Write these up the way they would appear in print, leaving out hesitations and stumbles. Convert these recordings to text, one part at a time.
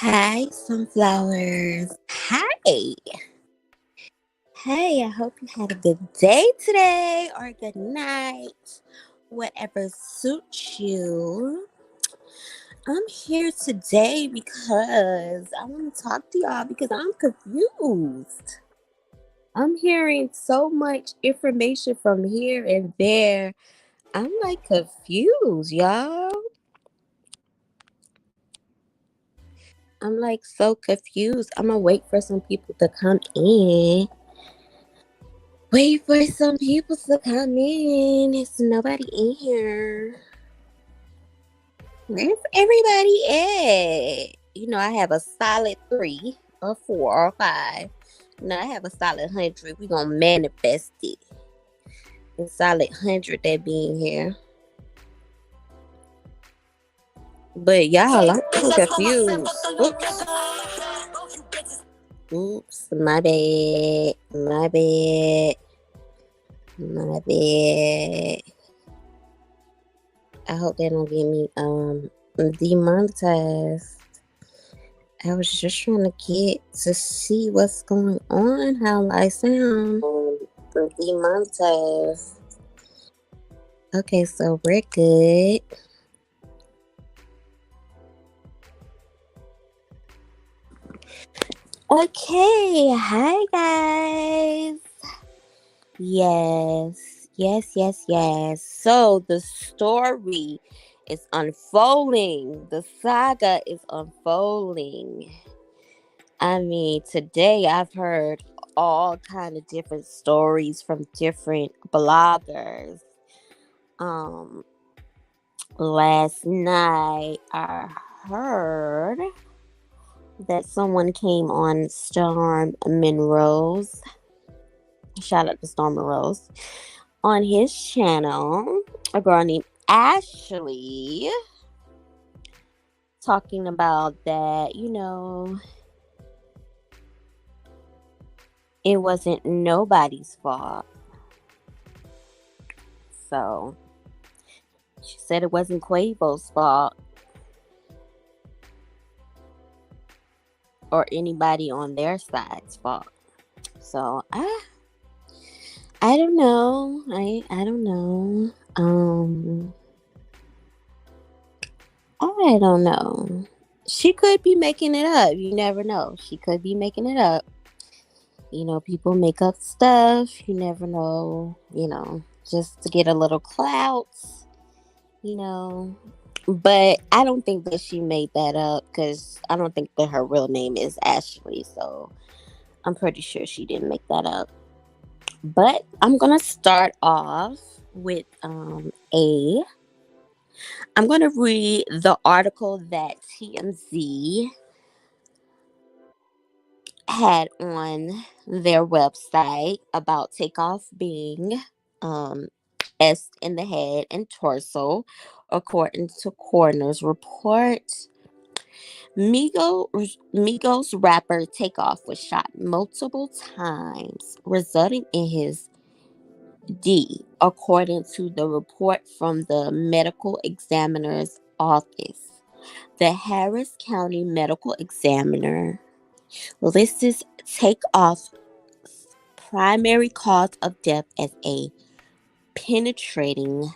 Hi, sunflowers. Hi. Hey, I hope you had a good day today or a good night. Whatever suits you. I'm here today because I want to talk to y'all because I'm confused. I'm hearing so much information from here and there. I'm like confused, y'all. I'm like so confused. I'm gonna wait for some people to come in. Wait for some people to come in. There's nobody in here. Where's everybody at? I have a solid 3 or 4 or 5. I have a solid 100. We're going to manifest it. A solid 100 that being here. But y'all, I'm confused. Oops. My bad. My bad. My bad. I hope they don't get me demonetized. I was just trying to get to see what's going on, how I sound. Demonetized. Okay, so we're good. Okay, hi guys. Yes. So the story is unfolding. The saga is unfolding. I mean, today I've heard all kind of different stories from different bloggers. Last night I heard that someone came on Storm Monroe's. Shout out to Storm Monroe's on his channel. A girl named Ashley talking about that, it wasn't nobody's fault. So she said it wasn't Quavo's fault or anybody on their side's fault. So I don't know. I don't know. I don't know. She could be making it up. You never know. She could be making it up. People make up stuff. You never know. Just to get a little clout. But I don't think that she made that up because I don't think that her real name is Ashley. So I'm pretty sure she didn't make that up. But I'm going to start off with a. I'm going to read the article that TMZ had on their website about Takeoff being S in the head and torso, according to coroner's report. Migos rapper Takeoff was shot multiple times, resulting in his D, according to the report from the medical examiner's office. The Harris County medical examiner lists Takeoff's primary cause of death as a penetrating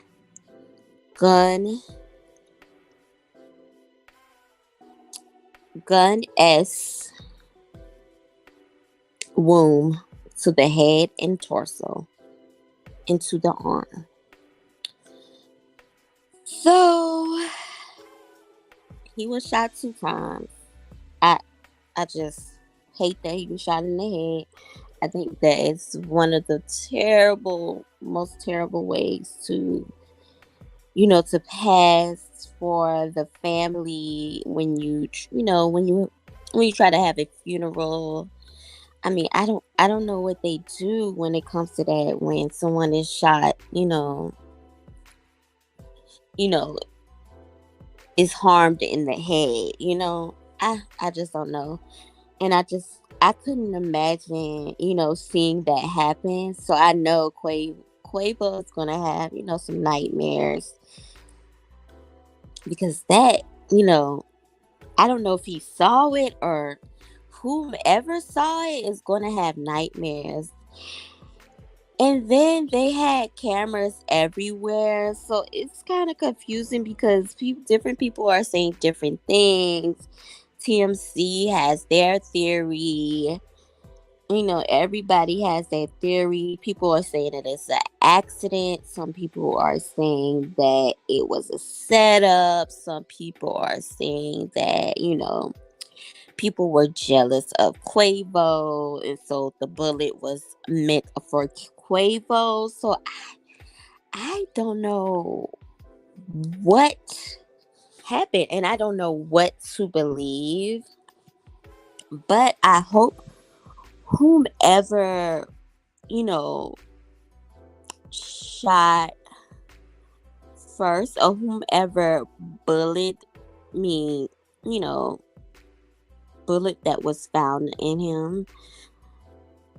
gun S wound to the head and torso into the arm. So he was shot 2 times. I just hate that he was shot in the head. I think that it's one of the most terrible ways to to pass for the family when when you try to have a funeral. I mean, I don't know what they do when it comes to that when someone is shot, you know, is harmed in the head. I just don't know. And I couldn't imagine, seeing that happen. So I know Quavo is gonna have, some nightmares because that, I don't know if he saw it or whomever saw it is going to have nightmares. And then they had cameras everywhere, so it's kind of confusing because different people are saying different things. TMC has their theory. Everybody has their theory. People are saying that it's an accident. Some people are saying that it was a setup. Some people are saying that, people were jealous of Quavo, and so the bullet was meant for Quavo. So I don't know what happened, and I don't know what to believe. But I hope whomever you know shot first, or whomever bullet me, you know, bullet that was found in him,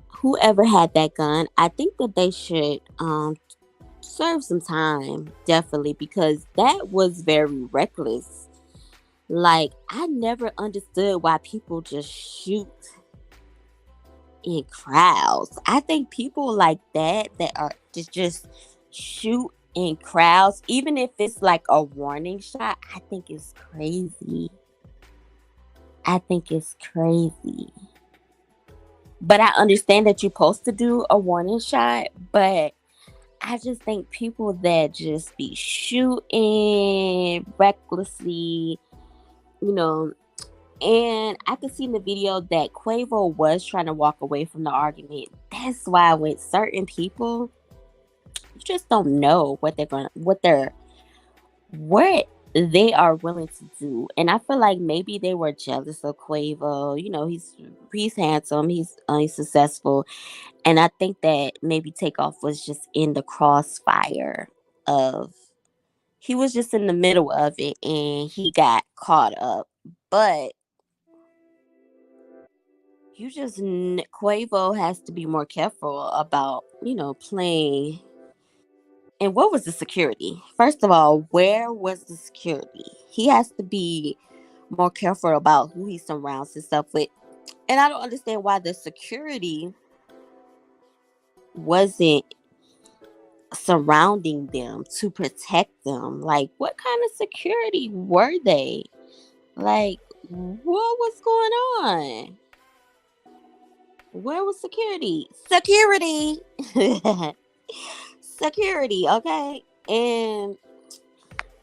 whoever had that gun, I think that they should serve some time, definitely, because that was very reckless. Like, I never understood why people just shoot in crowds. I think people like that are just shoot in crowds, even if it's like a warning shot, I think it's crazy. I think it's crazy. But I understand that you're supposed to do a warning shot, but I just think people that just be shooting recklessly, you know, and I could see in the video that Quavo was trying to walk away from the argument. That's why with certain people, you just don't know what they are willing to do. And I feel like maybe they were jealous of Quavo. He's handsome, he's successful, and I think that maybe Takeoff was just in the crossfire of he was just in the middle of it and he got caught up. But Quavo has to be more careful about, playing. And what was the security? First of all, where was the security? He has to be more careful about who he surrounds himself with. And I don't understand why the security wasn't surrounding them to protect them. Like, what kind of security were they? Like, what was going on? Where was security? Security! Security, okay? And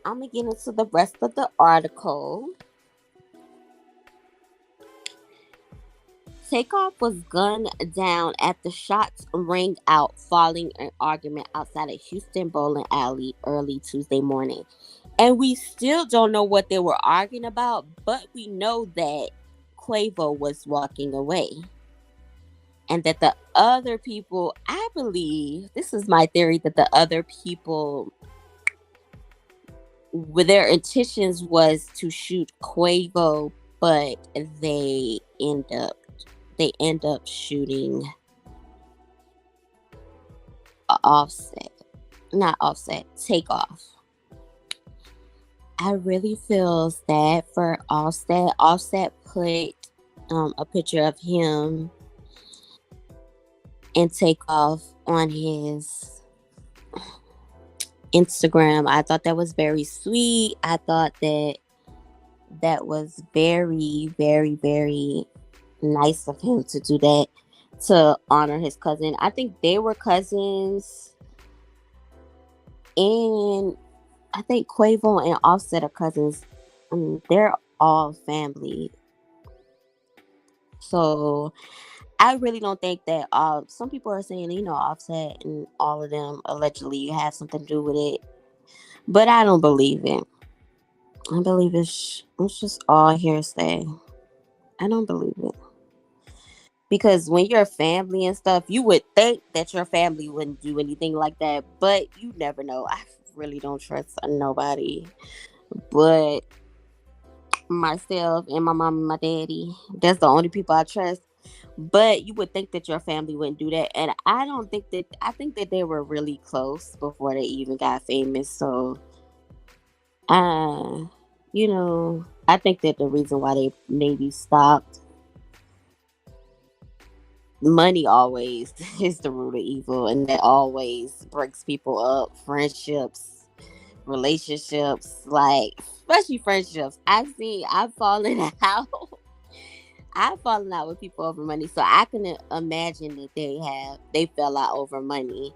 I'm gonna get into the rest of the article. Takeoff was gunned down at the shots ring out following an argument outside a Houston bowling alley early Tuesday morning. And we still don't know what they were arguing about, but we know that Quavo was walking away. And that the other people, I believe, this is my theory, that the other people, with their intentions was to shoot Quavo, but they end up shooting Offset, not Offset, Takeoff. I really feel sad for Offset. Offset put a picture of him and Takeoff on his Instagram. I thought that was very sweet. I thought that was very, very, very nice of him to do that, to honor his cousin. I think they were cousins, and I think Quavo and Offset are cousins. They're all family. So I really don't think that some people are saying, Offset and all of them allegedly have something to do with it. But I don't believe it. I believe it's just all hearsay. I don't believe it. Because when you're family and stuff, you would think that your family wouldn't do anything like that, but you never know. I really don't trust nobody but myself and my mom and my daddy. That's the only people I trust. But you would think that your family wouldn't do that. And I think that they were really close before they even got famous. So, uh, you know, I think that the reason why they maybe stopped, money always is the root of evil, and that always breaks people up. Friendships, relationships, like especially friendships. I've fallen out. I've fallen out with people over money, so I can imagine that they fell out over money.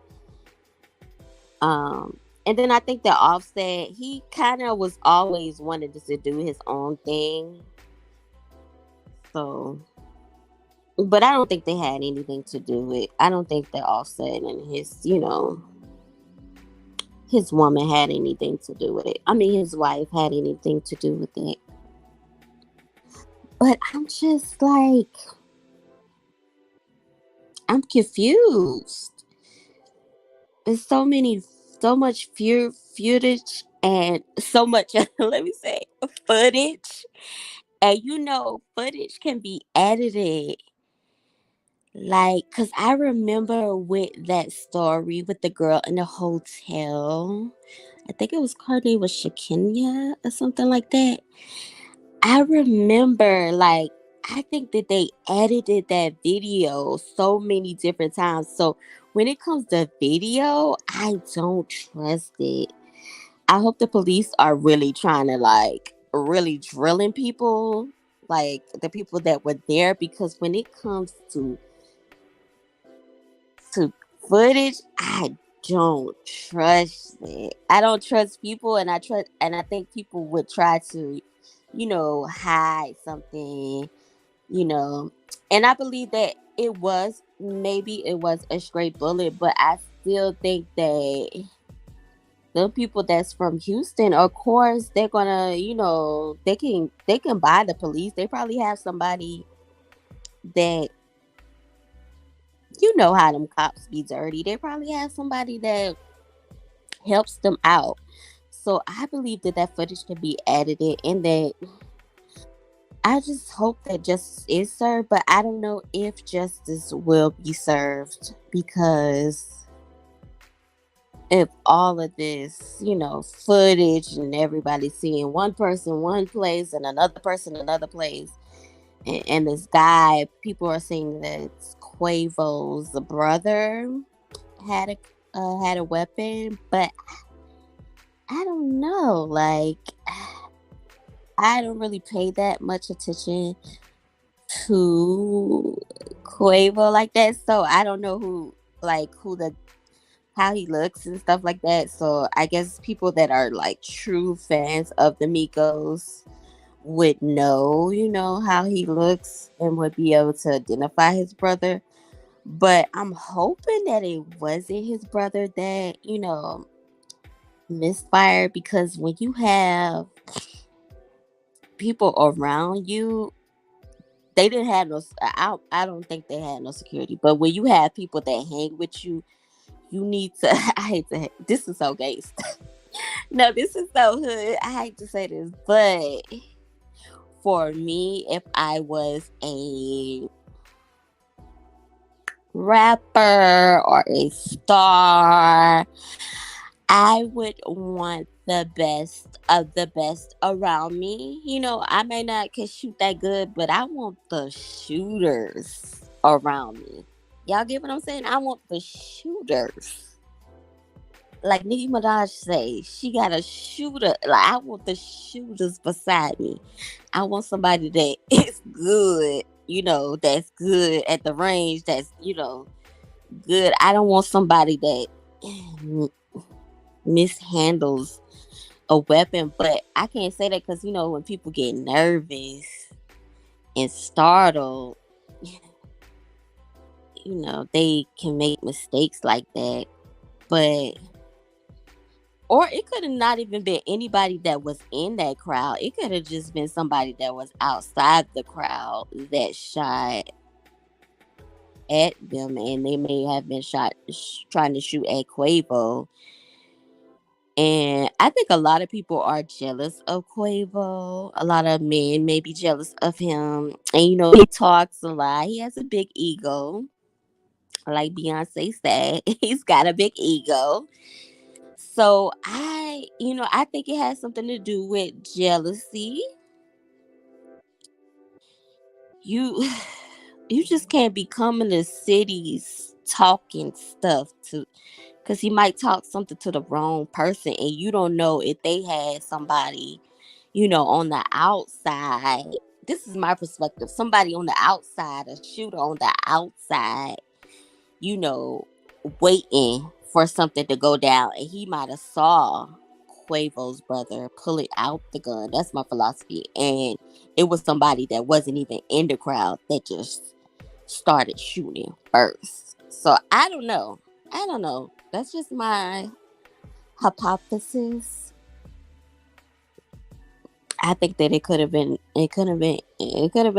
And then I think that Offset, he kind of was always wanted to do his own thing. So, but I don't think they had anything to do with. I don't think that Offset and his woman had anything to do with it. I mean, his wife had anything to do with it. But I'm just like, I'm confused. There's so much footage and so much, let me say, footage. And footage can be edited. Like, cause I remember with that story with the girl in the hotel. I think it was her name was Shakenya or something like that. I remember, like, I think that they edited that video so many different times. So when it comes to video, I don't trust it. I hope the police are really trying to, like, really drilling people, like the people that were there, because when it comes to footage, I don't trust it. I don't trust people, and I think people would try to, hide something, you know. And I believe that it was a straight bullet, but I still think that the people that's from Houston, of course, they're gonna, they can buy the police. They probably have somebody that, how them cops be dirty. They probably have somebody that helps them out. So I believe that that footage can be edited, and that I just hope that justice is served, but I don't know if justice will be served, because if all of this, footage and everybody seeing one person one place and another person another place, and this guy, people are saying that it's Quavo's brother had a weapon, but I don't know. Like, I don't really pay that much attention to Quavo like that, so I don't know who the how he looks and stuff like that. So I guess people that are like true fans of the Migos would know, how he looks, and would be able to identify his brother. But I'm hoping that it wasn't his brother that, misfired, because when you have people around you, they didn't have no. I don't think they had no security. But when you have people that hang with you, you need to. I hate to. This is so gay. No, this is so hood. I hate to say this, but for me, if I was a rapper or a star, I would want the best of the best around me. I may not can shoot that good, but I want the shooters around me. Y'all get what I'm saying? I want the shooters. Like Nicki Minaj say, she got a shooter. Like, I want the shooters beside me. I want somebody that is good, that's good at the range, that's, good. I don't want somebody that mishandles a weapon. But I can't say that because, when people get nervous and startled, they can make mistakes like that. But or it could have not even been anybody that was in that crowd. It could have just been somebody that was outside the crowd that shot at them, and they may have been trying to shoot at Quavo. And I think a lot of people are jealous of Quavo. A lot of men may be jealous of him. And he talks a lot. He has a big ego. Like Beyonce said, he's got a big ego. So I think it has something to do with jealousy. you you just can't be coming to cities talking stuff to, because he might talk something to the wrong person and you don't know if they had somebody, on the outside. This is my perspective. Somebody on the outside, a shooter on the outside, you know, waiting for something to go down, and he might have saw Quavo's brother pull it out the gun. That's my philosophy. And it was somebody that wasn't even in the crowd that just started shooting first. So I don't know. I don't know. That's just my hypothesis. I think that it could have been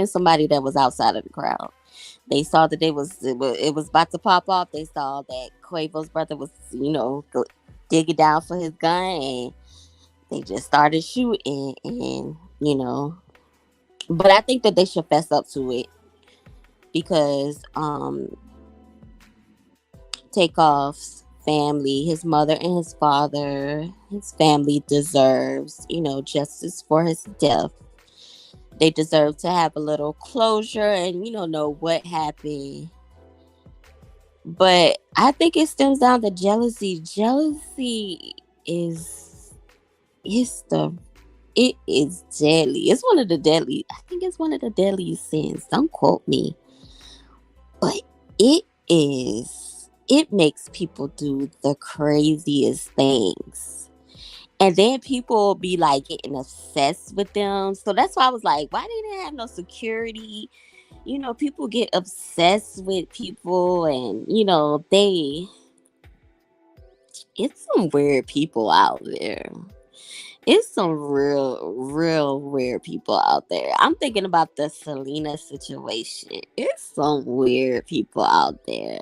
somebody that was outside of the crowd. They saw that it was about to pop off. They saw that Quavo's brother was, digging down for his gun, and they just started shooting. And but I think that they should fess up to it, because Takeoff's family, his mother and his father, his family deserves, justice for his death. They deserve to have a little closure and, know what happened. But I think it stems down to jealousy. Jealousy is it's the it is deadly. It's one of the deadly. I think it's one of the deadliest sins. Don't quote me, but it is. It makes people do the craziest things. And then people be like getting obsessed with them. So that's why I was like, why didn't they have no security? People get obsessed with people, and it's some weird people out there. It's some real weird people out there. I'm thinking about the Selena situation. It's some weird people out there.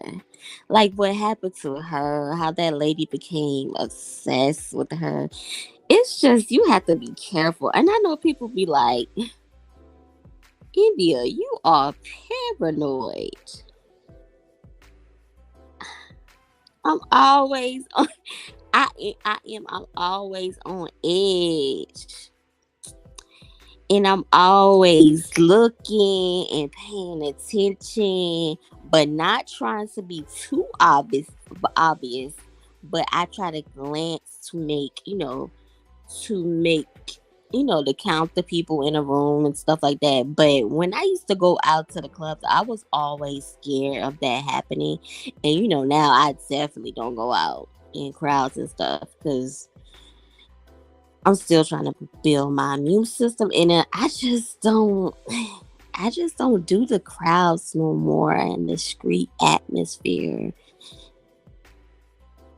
Like what happened to her, how that lady became obsessed with her. It's just, you have to be careful. And I know people be like, India, you are paranoid. I'm always on I'm always on edge. And I'm always looking and paying attention, but not trying to be too obvious. But I try to glance to count the people in a room and stuff like that. But when I used to go out to the clubs, I was always scared of that happening. And now I definitely don't go out in crowds and stuff, because I'm still trying to build my immune system, and then I just don't do the crowds no more and the street atmosphere.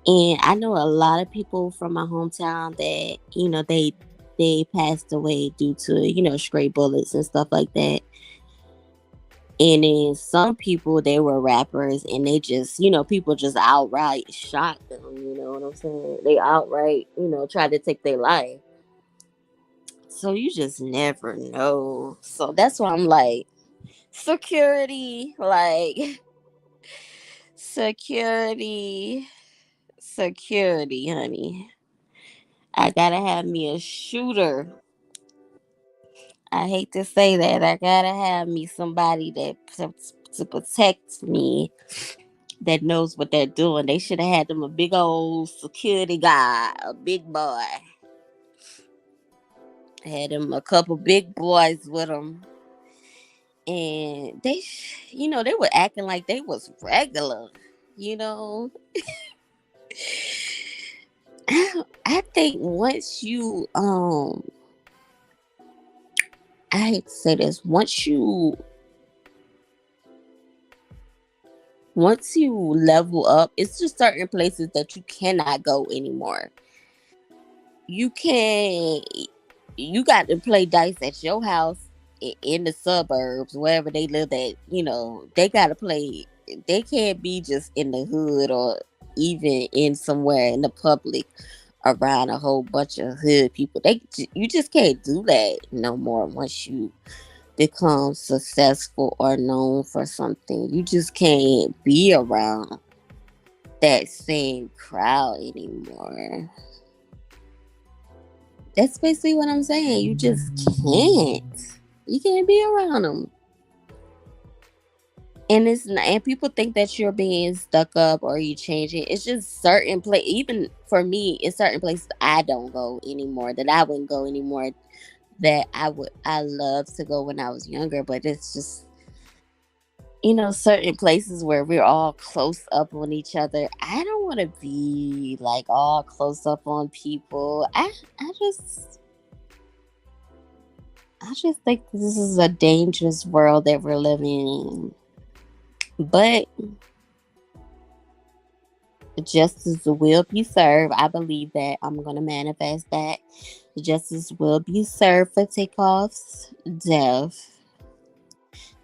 And I know a lot of people from my hometown that they passed away due to stray bullets and stuff like that. And then some people, they were rappers, and they just people just outright shot them. You know what I'm saying? They outright tried to take their life. So you just never know. So that's why I'm like, security, like security, security, honey. I gotta have me a shooter. I hate to say that. I gotta have me somebody to protect me, that knows what they're doing. They should have had them a big old security guy, a big boy. Had them a couple big boys with them, and they were acting like they was regular. You know, I think I hate to say this, once you level up, it's just certain places that you cannot go anymore. You can you got to play dice at your house, in the suburbs, wherever they live at. They got to play. They can't be just in the hood, or even in somewhere in the public around a whole bunch of hood people. You just can't do that no more once you become successful or known for something. You just can't be around that same crowd anymore. That's basically what I'm saying. You just can't. You can't be around them. And and people think that you're being stuck up or you changing. It's just certain place. Even for me, it's certain places I don't go anymore, that I wouldn't go anymore, that I love to go when I was younger. But it's just, certain places where we're all close up on each other. I don't want to be like all close up on people. I just I just think this is a dangerous world that we're living in. But justice will be served. I believe that. I'm gonna manifest that. Justice will be served for Takeoff's death.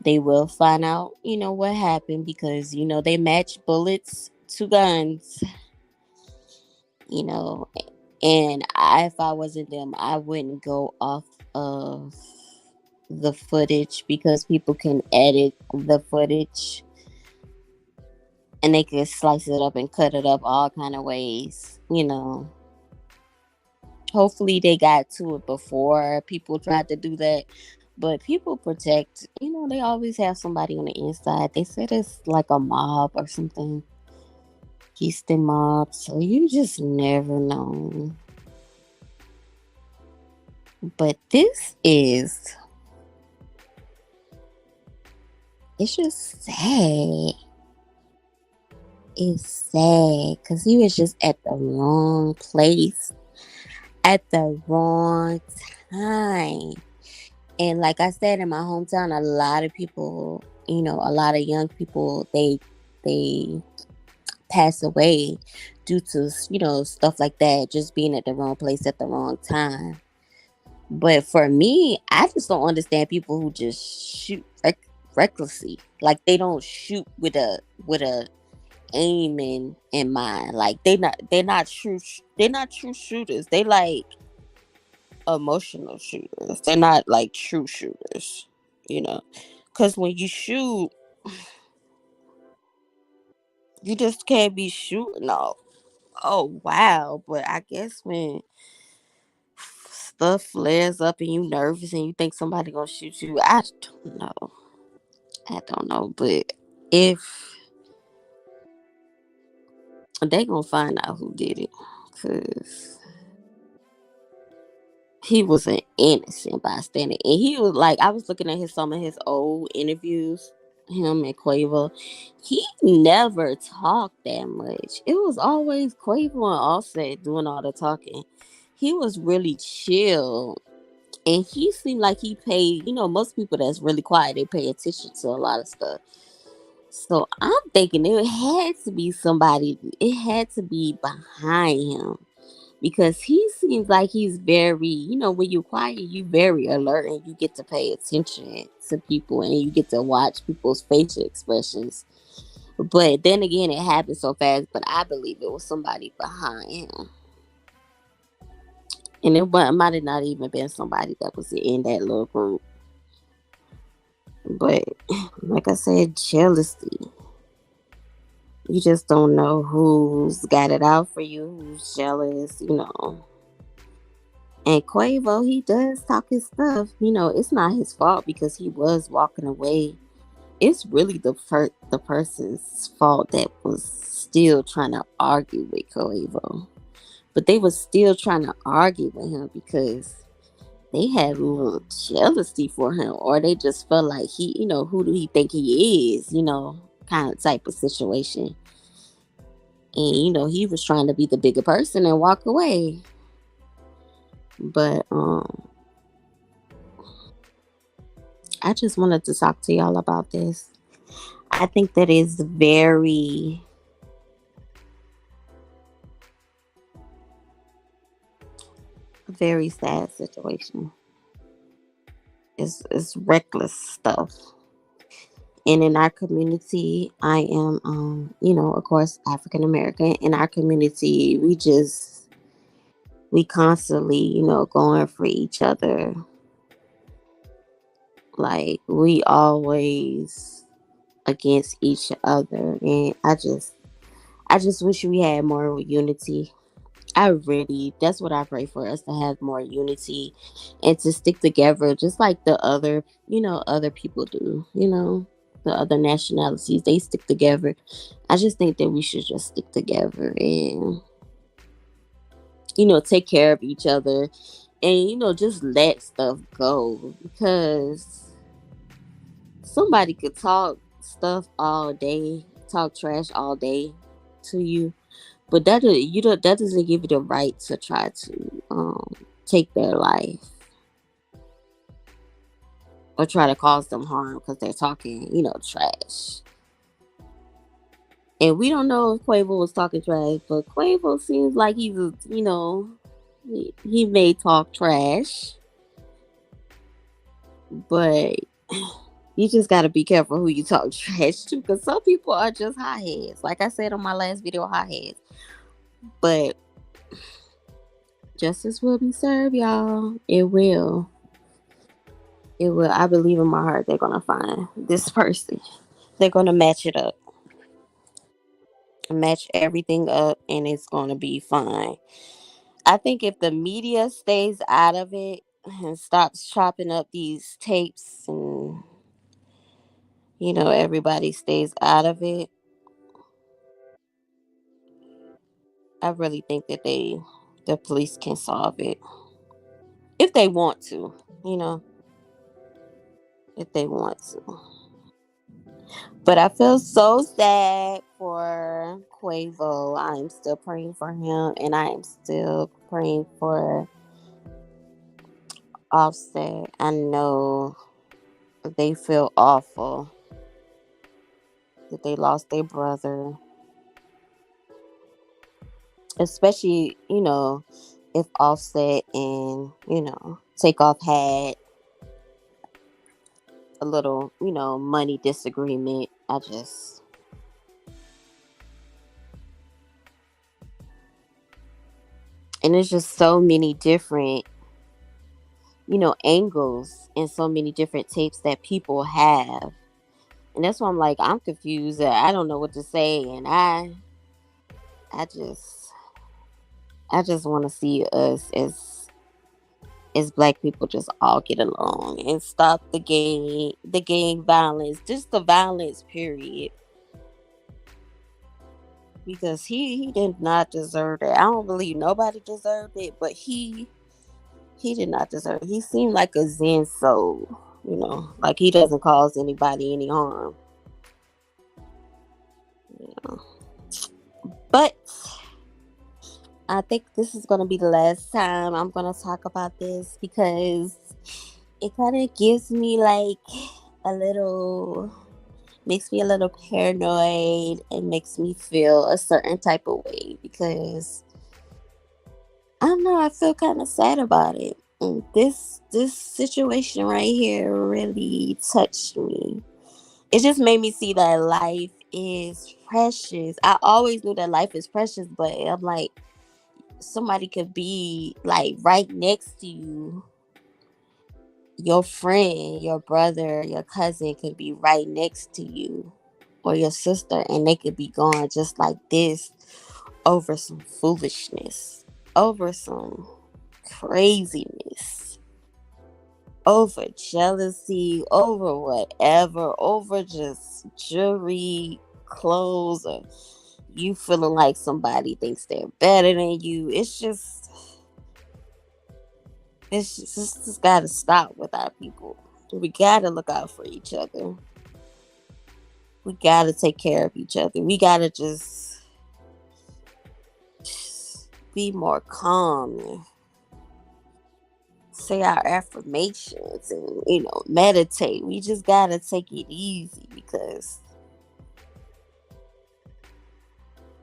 They will find out, what happened, because they match bullets to guns, you know. And if I wasn't them, I wouldn't go off of the footage, because people can edit the footage and they can slice it up and cut it up all kind of ways. Hopefully they got to it before people tried to do that. But people protect, they always have somebody on the inside. They said it's like a mob or something. Houston mob. So you just never know. But it's just sad. It's sad because he was just at the wrong place at the wrong time. And like I said, in my hometown, a lot of people, a lot of young people, they pass away due to, stuff like that, just being at the wrong place at the wrong time. But for me, I just don't understand people who just shoot recklessly. Like they don't shoot with a aim in mind. Like they're not true shooters. They like emotional shooters. They're not like true shooters, you know. Cuz when you shoot, you just can't be shooting off. Oh wow, but I guess when stuff flares up and you nervous and you think somebody going to shoot you, I don't know. I don't know, but if they going to find out who did it, cuz he was an innocent bystander. And he was like, I was looking at some of his old interviews, him and Quavo. He never talked that much. It was always Quavo and Offset doing all the talking. He was really chill. And he seemed like he paid, most people that's really quiet, they pay attention to a lot of stuff. So I'm thinking it had to be behind him, because he seems like he's very, when you're quiet, you very alert and you get to pay attention to people and you get to watch people's facial expressions. But then again, it happened so fast. But I believe it was somebody behind him, and might have not even been somebody that was in that little group. But like I said, jealousy. You just don't know who's got it out for you, who's jealous. And Quavo, he does talk his stuff. It's not his fault because he was walking away. It's really the person's fault that was still trying to argue with Quavo. But they was still trying to argue with him because they had a little jealousy for him, or they just felt like who do he think he is, kind of type of situation. And he was trying to be the bigger person and walk away. But I just wanted to talk to y'all about this. I think that is very sad situation. It's reckless stuff. And in our community, I am of course African American. In our community, we constantly, going for each other. Like we always against each other. And I just wish we had more unity. That's what I pray for, us to have more unity and to stick together just like the other people do. the other nationalities, they stick together. I just think that we should just stick together and, take care of each other and, just let stuff go, because somebody could talk stuff all day, talk trash all day to you, but that doesn't give you the right to try to take their life or try to cause them harm because they're talking, trash. And we don't know if Quavo was talking trash, but Quavo seems like he was, he may talk trash, but you just got to be careful who you talk trash to, because some people are just hotheads. Like I said on my last video, hotheads. But justice will be served, y'all. It will. It will. I believe in my heart they're going to find this person. They're going to match it up, match everything up, and it's going to be fine. I think if the media stays out of it and stops chopping up these tapes and, everybody stays out of it, I really think that the police can solve it if they want to, you know, if they want to. But I feel so sad for Quavo. I'm still praying for him, and I am still praying for Offset. I know they feel awful that they lost their brother, especially, if Offset and, Takeoff had a little, money disagreement. And there's just so many different, angles and so many different tapes that people have. And that's why I'm like, I'm confused. I don't know what to say. And I just want to see us as black people just all get along and stop the gang violence, just the violence, period. Because he did not deserve it. I don't believe nobody deserved it, but he did not deserve it. He seemed like a zen soul, like he doesn't cause anybody any harm. You know. But I think this is gonna be the last time I'm gonna talk about this, because it kind of gives me like a little makes me a little paranoid and makes me feel a certain type of way, because I don't know, I feel kind of sad about it. And this situation right here really touched me. It just made me see that life is precious. I always knew that life is precious, but I'm like, somebody could be like right next to you. Your friend, your brother, your cousin could be right next to you, or your sister, and they could be gone just like this over some foolishness, over some craziness, over jealousy, over whatever, over just jewelry, clothes, or you feeling like somebody thinks they're better than you. It's just gotta stop with our people. We gotta look out for each other. We gotta take care of each other. We gotta just be more calm and say our affirmations and, meditate. We just gotta take it easy, because,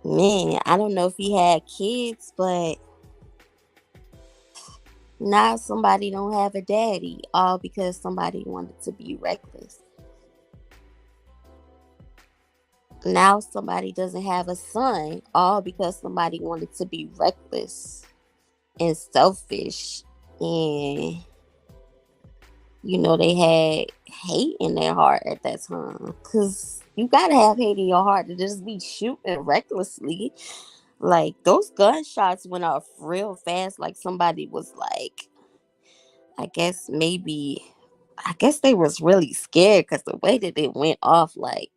man, I don't know if he had kids, but now somebody don't have a daddy, all because somebody wanted to be reckless. Now somebody doesn't have a son, all because somebody wanted to be reckless and selfish, and they had hate in their heart at that time, because you gotta have hate in your heart to just be shooting recklessly. Like, those gunshots went off real fast, like somebody was like, I guess maybe I guess they was really scared because the way that it went off, like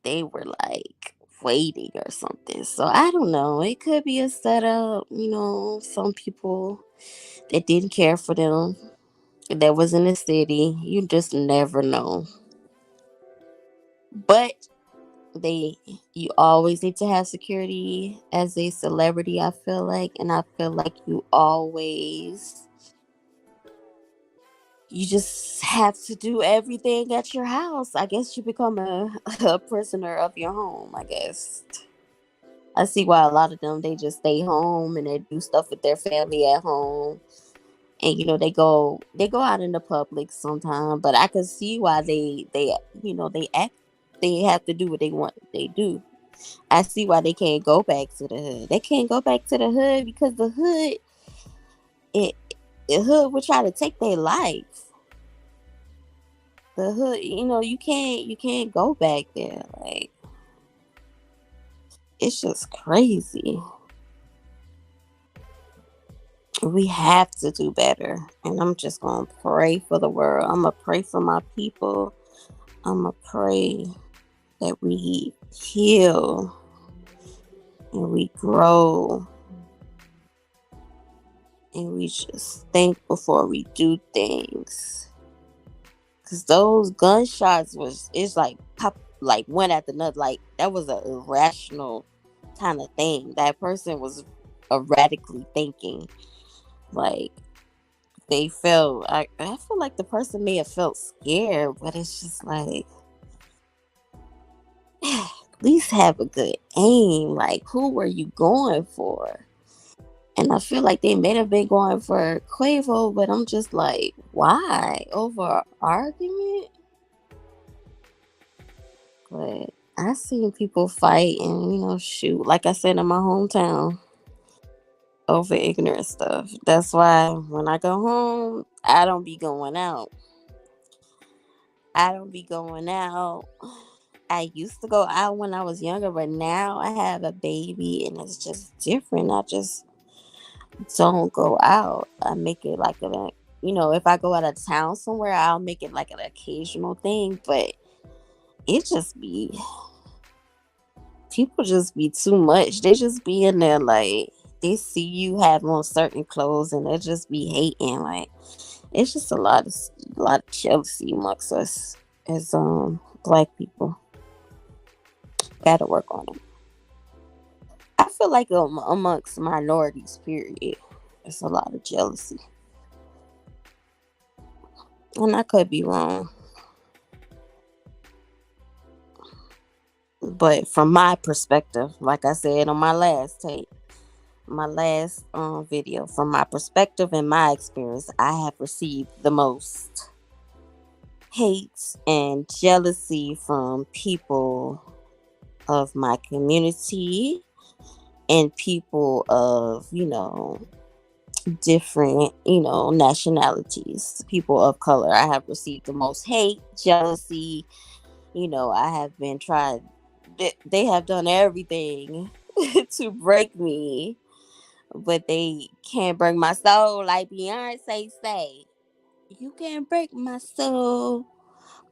they were like waiting or something. So I don't know. It could be a setup. Some people that didn't care for them that was in the city. You just never know. But they you always need to have security as a celebrity, I feel like. And I feel like you just have to do everything at your house. I guess you become a prisoner of your home, I guess. I see why a lot of them, they just stay home and they do stuff with their family at home. And they go out in the public sometimes, but I can see why they act, they have to do what they want they do. I see why they can't go back to the hood. They can't go back to the hood because it the hood would try to take their life. The hood, you can't go back there. Like, it's just crazy. We have to do better. And I'm just gonna pray for the world. I'm gonna pray for my people. I'm gonna pray that we heal and we grow and we just think before we do things. Cause those gunshots it's like pop, like one after another. Like, that was an irrational kind of thing. That person was erratically thinking. Like, I feel like the person may have felt scared, but it's just like, at least have a good aim. Like, who were you going for? And I feel like they may have been going for Quavo, but I'm just like, why? Over an argument? But I seen people fight and, shoot, like I said, in my hometown, over ignorant stuff. That's why when I go home, I don't be going out. I don't be going out. I used to go out when I was younger, but now I have a baby and it's just different. I just don't go out. I make it like if I go out of town somewhere, I'll make it like an occasional thing, but it just be, people just be too much. They just be in there like, they see you have on certain clothes and they just be hating. Like, it's just a lot of jealousy amongst us as black people. Gotta work on it. I feel like amongst minorities, period, it's a lot of jealousy, and I could be wrong. But from my perspective, like I said on my last video, from my perspective and my experience, I have received the most hate and jealousy from people of my community and people of, different, nationalities, people of color. I have received the most hate, jealousy. I have been tried. They have done everything to break me, but they can't break my soul. Like Beyonce say, you can't break my soul.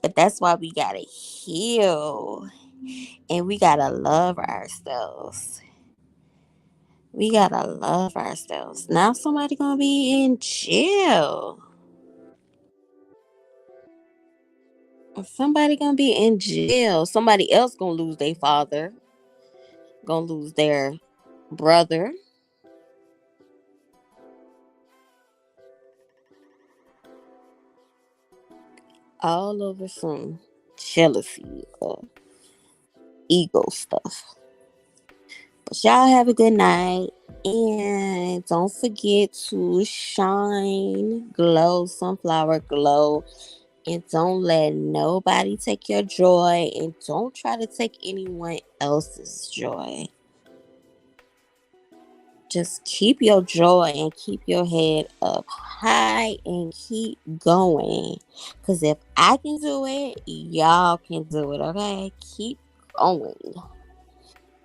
But that's why we gotta heal and we gotta love ourselves. We gotta love ourselves. Now somebody gonna be in jail. Somebody gonna be in jail. Somebody else gonna lose their father. Gonna lose their brother. All over some jealousy or ego stuff. But y'all have a good night. And don't forget to shine, glow, sunflower glow. And don't let nobody take your joy. And don't try to take anyone else's joy. Just keep your joy and keep your head up high and keep going. Because if I can do it, y'all can do it, okay? Keep going.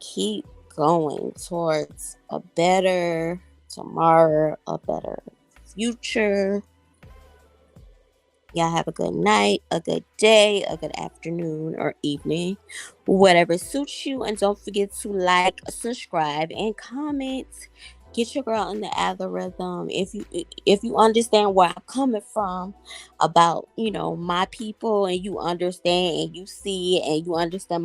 Keep going towards a better tomorrow, a better future. Y'all have a good night, a good day, a good afternoon, or evening, whatever suits you. And don't forget to like, subscribe, and comment. Get your girl in the algorithm. If you understand where I'm coming from about my people, and you understand and you see and you understand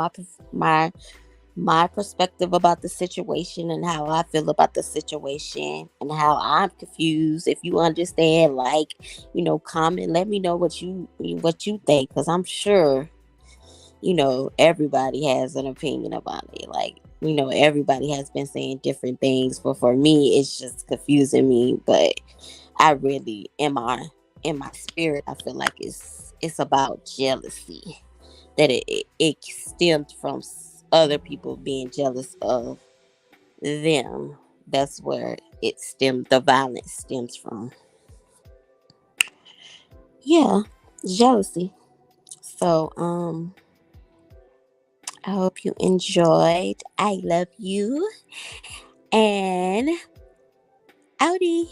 my perspective about the situation and how I feel about the situation and how I'm confused. If you understand, like, comment, let me know what you think, because I'm sure everybody has an opinion about it. Like, everybody has been saying different things, but for me, it's just confusing me. But I really, in my spirit, I feel like it's about jealousy, that it stemmed from other people being jealous of them. That's where the violence stems from. Yeah, jealousy. So, I hope you enjoyed. I love you. And outie.